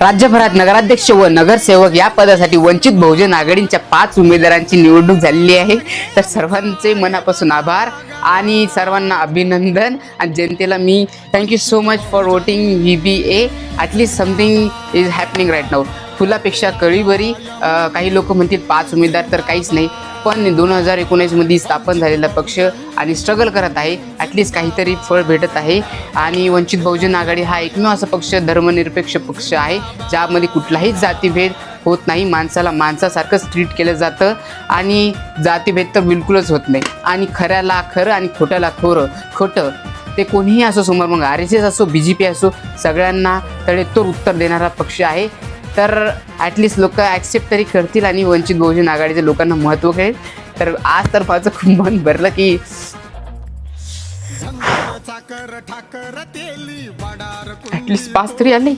राज्यभरात नगराध्यक्ष व नगरसेवक या पदासाठी वंचित बहुजन आघाडीच्या 5 उमेदवारांची निवडणूक झालेली आहे। तर सर्वांचे मनापासून आभार आणि सर्वांना अभिनंदन आणि जनतेला मी thank you so much for voting VBA। At least something is happening right now. फुलापेक्षा कळी बरी। काही लोक म्हणतील 5 उमेदवार तर काहीच नाही, पण 2019 मध्ये स्थापन झालेला पक्ष आणि स्ट्रगल करत आहे, ॲटलीस्ट काहीतरी फळ भेटत आहे। आणि वंचित बहुजन आघाडी हा एकमेव असा पक्ष धर्मनिरपेक्ष पक्ष आहे ज्यामध्ये कुठलाही जातीभेद होत नाही, माणसाला माणसासारखंच ट्रीट केलं जातं आणि जातीभेद तर बिलकुलच होत नाही। आणि खऱ्याला खरं आणि खोट्याला खोटं ते कोणीही असो, समोर मग RSS असो BJP असो, सगळ्यांना तडेतोड उत्तर देणारा पक्ष आहे। तर ॲटलीस्ट लोक ॲक्सेप्ट तरी करतील आणि वंचित बहुजन आघाडीच्या लोकांना महत्त्व कळेल। तर आज तर माझं खूप मन भरलं की ॲटलीस्ट 5 तरी आले।